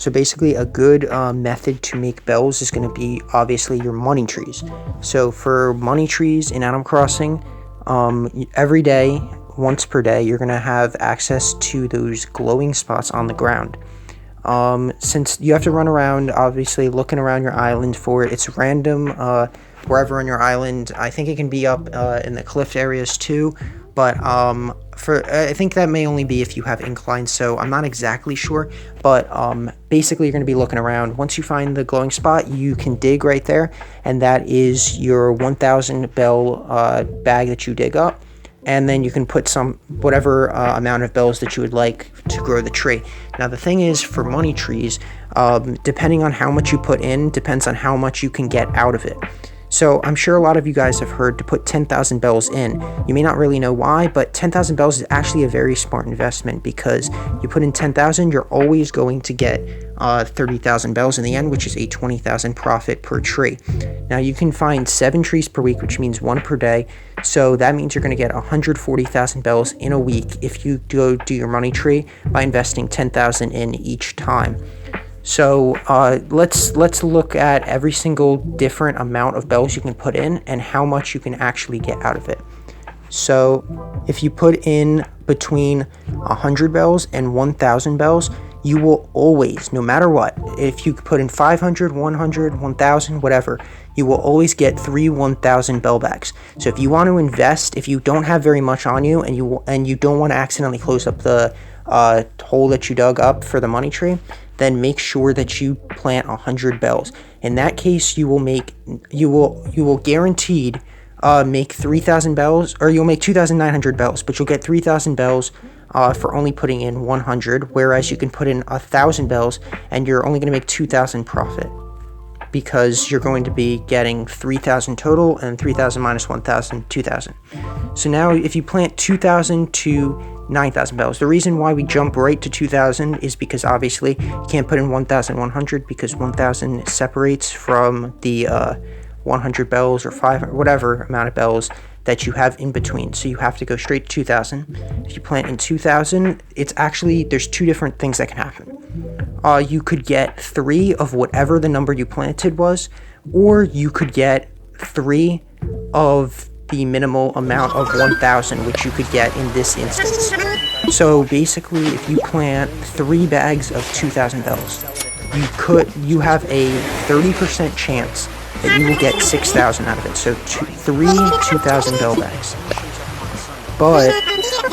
So basically a good method to make bells is going to be obviously your money trees. So for money trees in Animal Crossing, every day, once per day, you're going to have access to those glowing spots on the ground. Since you have to run around, obviously looking around your island for it, it's random wherever on your island. I think it can be up in the cliff areas too, but I think that may only be if you have inclines, so I'm not exactly sure. But basically, you're going to be looking around. Once you find the glowing spot, you can dig right there, and that is your 1,000 bell bag that you dig up. And then you can put whatever amount of bells that you would like to grow the tree. Now the thing is, for money trees, depending on how much you put in, depends on how much you can get out of it. So I'm sure a lot of you guys have heard to put 10,000 bells in. You may not really know why, but 10,000 bells is actually a very smart investment, because you put in 10,000, you're always going to get 30,000 bells in the end, which is a 20,000 profit per tree. Now you can find 7 trees per week, which means 1 per day. So that means you're going to get 140,000 bells in a week if you go do your money tree by investing 10,000 in each time. So let's look at every single different amount of bells you can put in and how much you can actually get out of it. So if you put in between 100 bells and 1,000 bells, you will always, no matter what, if you put in 500, 100, 1,000, whatever, you will always get 3 1,000 bell bags. So if you want to invest, if you don't have very much on you and you don't want to accidentally close up the hole that you dug up for the money tree, then make sure that you plant 100 bells. In that case, you will guaranteed make 3,000 bells, or you'll make 2,900 bells, but you'll get 3,000 bells for only putting in 100, whereas you can put in 1,000 bells and you're only going to make 2,000 profit, because you're going to be getting 3,000 total, and 3,000 minus 1,000, 2,000. So now if you plant 2,000 to 9,000 bells. The reason why we jump right to 2,000 is because obviously you can't put in 1,100, because 1,000 separates from the 100 bells or 500, whatever amount of bells that you have in between. So you have to go straight to 2,000. If you plant in 2,000, there's 2 different things that can happen. You could get 3 of whatever the number you planted was, or you could get 3 of the minimal amount of 1,000, which you could get in this instance. So basically, if you plant 3 bags of 2,000 bells, you have a 30% chance that you will get 6,000 out of it. So 3 2,000 bell bags. But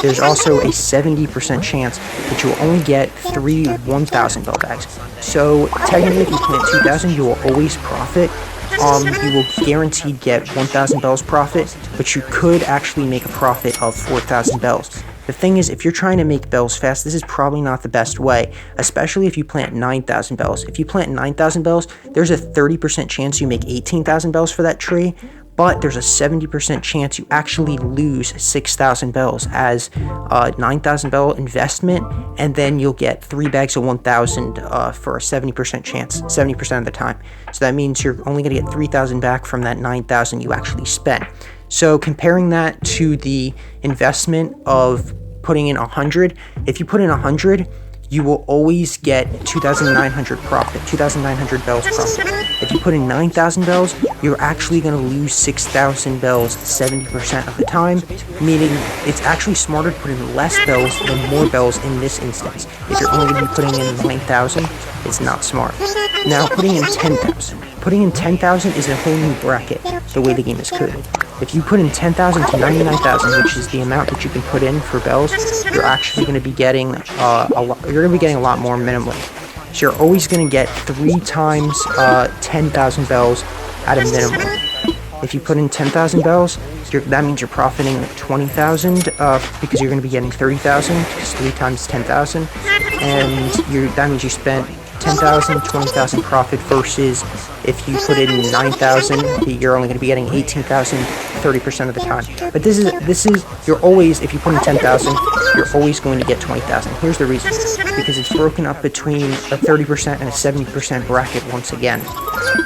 there's also a 70% chance that you will only get 3 1,000 bell bags. So technically, if you plant 2,000, you will always profit. You will guaranteed get 1,000 bells profit, but you could actually make a profit of 4,000 bells. The thing is, if you're trying to make bells fast, this is probably not the best way, especially if you plant 9,000 bells. If you plant 9,000 bells, there's a 30% chance you make 18,000 bells for that tree, but there's a 70% chance you actually lose 6,000 bells as a 9,000 bell investment, and then you'll get 3 bags of 1,000 for a 70% chance, 70% of the time. So that means you're only going to get 3,000 back from that 9,000 you actually spent. So comparing that to the investment of putting in 100, if you put in 100, you will always get 2,900 profit, 2,900 bells profit. If you put in 9,000 bells, you're actually going to lose 6,000 bells 70% of the time, meaning it's actually smarter to put in less bells than more bells in this instance. If you're only going to be putting in 9,000, it's not smart. Now, putting in 10,000. Putting in 10,000 is a whole new bracket, the way the game is coded. If you put in 10,000 to 99,000, which is the amount that you can put in for bells, you're actually going to be getting a lot more minimally. So you're always going to get 3 times 10,000 bells at a minimum. If you put in 10,000 bells, that means you're profiting 20,000 because you're going to be getting 30,000, because 3 times 10,000, and that means you spent 10,000, 20,000 profit, versus if you put in 9,000, you're only going to be getting 18,000 30% of the time. But this is you're always, if you put in 10,000, you're always going to get 20,000. Here's the reason: because it's broken up between a 30% and a 70% bracket once again.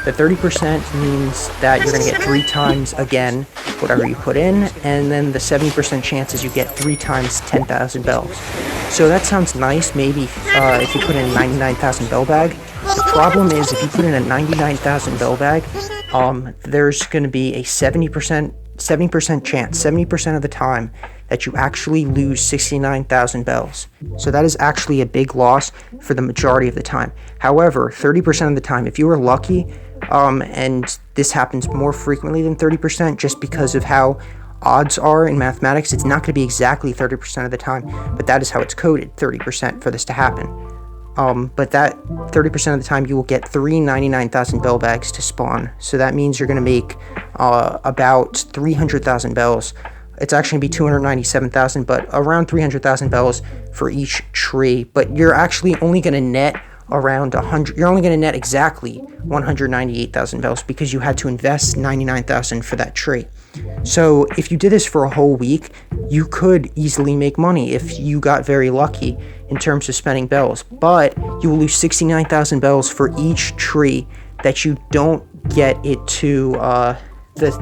The 30% means that you're going to get 3 times again whatever you put in, and then the 70% chance is you get 3 times 10,000 bells. So that sounds nice, maybe if you put in a 99,000 bell bag. The problem is if you put in a 99,000 bell bag, there's going to be a 70% chance, 70% of the time, that you actually lose 69,000 bells. So that is actually a big loss for the majority of the time. However, 30% of the time, if you are lucky, and this happens more frequently than 30% just because of how odds are in mathematics, it's not going to be exactly 30% of the time, but that is how it's coded, 30% for this to happen. But that 30% of the time you will get 99,000 bell bags to spawn. So that means you're going to make about 300,000 bells. It's actually going to be 297,000, but around 300,000 bells for each tree. But you're actually only going to net around 100. You're only going to net exactly 198,000 bells because you had to invest 99,000 for that tree. So if you did this for a whole week, you could easily make money if you got very lucky in terms of spending bells. But you will lose 69,000 bells for each tree that you don't get it to.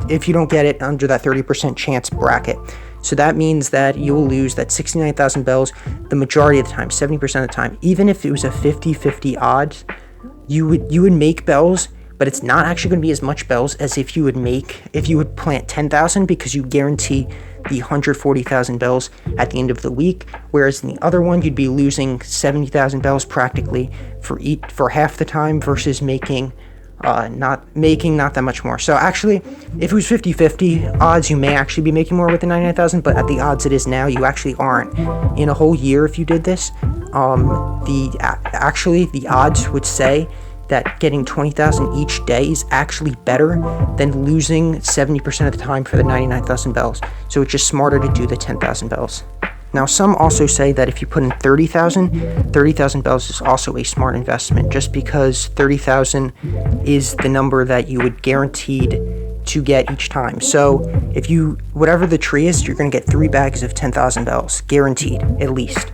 If you don't get it under that 30% chance bracket. So that means that you will lose that 69,000 bells the majority of the time, 70% of the time. Even if it was a 50-50 odds, you would make bells, but it's not actually going to be as much bells as if you would plant 10,000, because you guarantee the 140,000 bells at the end of the week, whereas in the other one you'd be losing 70,000 bells practically for half the time versus making not that much more. So actually, if it was 50-50 odds, you may actually be making more with the 99,000, but at the odds it is now, you actually aren't. In a whole year, if you did this, the odds would say that getting 20,000 each day is actually better than losing 70% of the time for the 99,000 bells. So it's just smarter to do the 10,000 bells. Now, some also say that if you put in 30,000 bells is also a smart investment, just because 30,000 is the number that you would guaranteed to get each time. So whatever the tree is, you're going to get 3 bags of 10,000 bells, guaranteed, at least.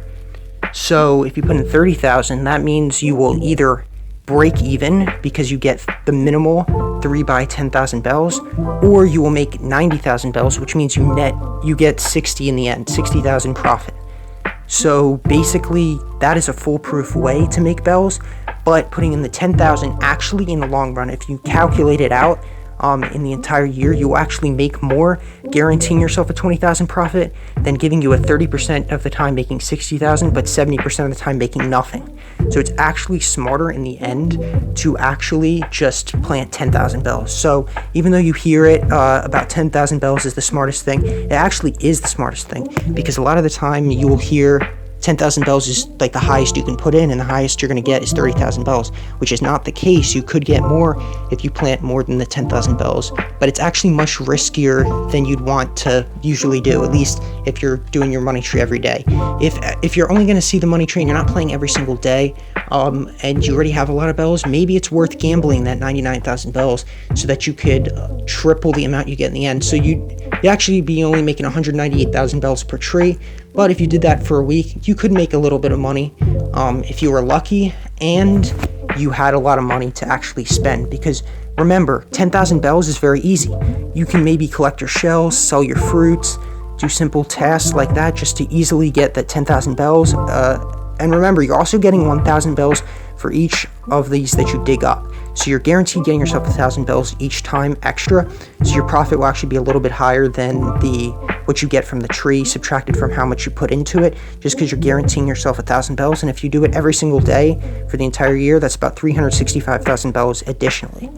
So if you put in 30,000, that means you will either break even because you get the minimal 3 by 10,000 bells, or you will make 90,000 bells, which means you get 60 in the end, 60,000 profit. So basically, that is a foolproof way to make bells, but putting in the 10,000 actually in the long run, if you calculate it out, in the entire year, you will actually make more, guaranteeing yourself a 20,000 profit, than giving you a 30% of the time making 60,000, but 70% of the time making nothing. So it's actually smarter in the end to actually just plant 10,000 bells. So even though you hear it about 10,000 bells is the smartest thing, it actually is the smartest thing, because a lot of the time you will hear 10,000 bells is like the highest you can put in, and the highest you're going to get is 30,000 bells, which is not the case. You could get more if you plant more than the 10,000 bells, but it's actually much riskier than you'd want to usually do, at least if you're doing your money tree every day. If you're only going to see the money tree and you're not playing every single day, and you already have a lot of bells, maybe it's worth gambling that 99,000 bells so that you could triple the amount you get in the end. So you'd actually be only making 198,000 bells per tree. But if you did that for a week, you could make a little bit of money if you were lucky and you had a lot of money to actually spend. Because remember, 10,000 bells is very easy. You can maybe collect your shells, sell your fruits, do simple tasks like that just to easily get that 10,000 bells. And remember, you're also getting 1,000 bells for each of these that you dig up. So you're guaranteed getting yourself 1,000 bells each time extra. So your profit will actually be a little bit higher than what you get from the tree, subtracted from how much you put into it, just because you're guaranteeing yourself 1,000 bells. And if you do it every single day for the entire year, that's about 365,000 bells additionally.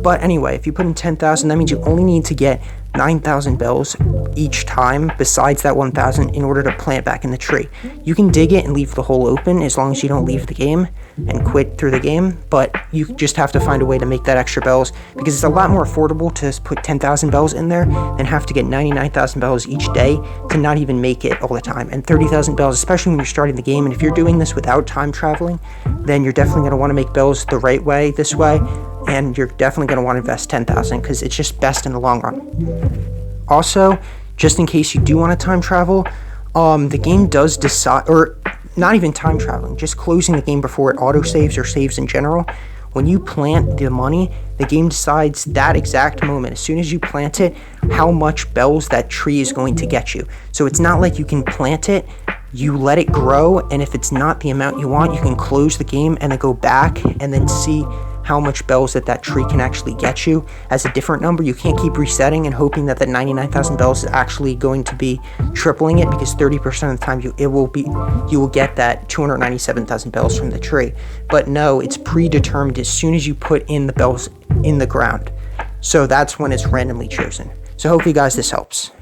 But anyway, if you put in 10,000, that means you only need to get 9,000 bells each time besides that 1,000 in order to plant back in the tree. You can dig it and leave the hole open as long as you don't leave the game and quit through the game, but you just have to find a way to make that extra bells, because it's a lot more affordable to put 10,000 bells in there than have to get 99,000 bells each day to not even make it all the time. And 30,000 bells, especially when you're starting the game, and if you're doing this without time traveling, then you're definitely going to want to make bells the right way, this way, and you're definitely going to want to invest 10,000 because it's just best in the long run. Also, just in case you do want to time travel, the game does decide, or not even time traveling, just closing the game before it auto-saves or saves in general. When you plant the money, the game decides that exact moment, as soon as you plant it, how much bells that tree is going to get you. So it's not like you can plant it you let it grow, and if it's not the amount you want, you can close the game and then go back and then see how much bells that tree can actually get you as a different number. You can't keep resetting and hoping that 99,000 bells is actually going to be tripling it, because 30% of the time you will get that 297,000 bells from the tree. But no, it's predetermined as soon as you put in the bells in the ground. So that's when it's randomly chosen. So hopefully guys, this helps.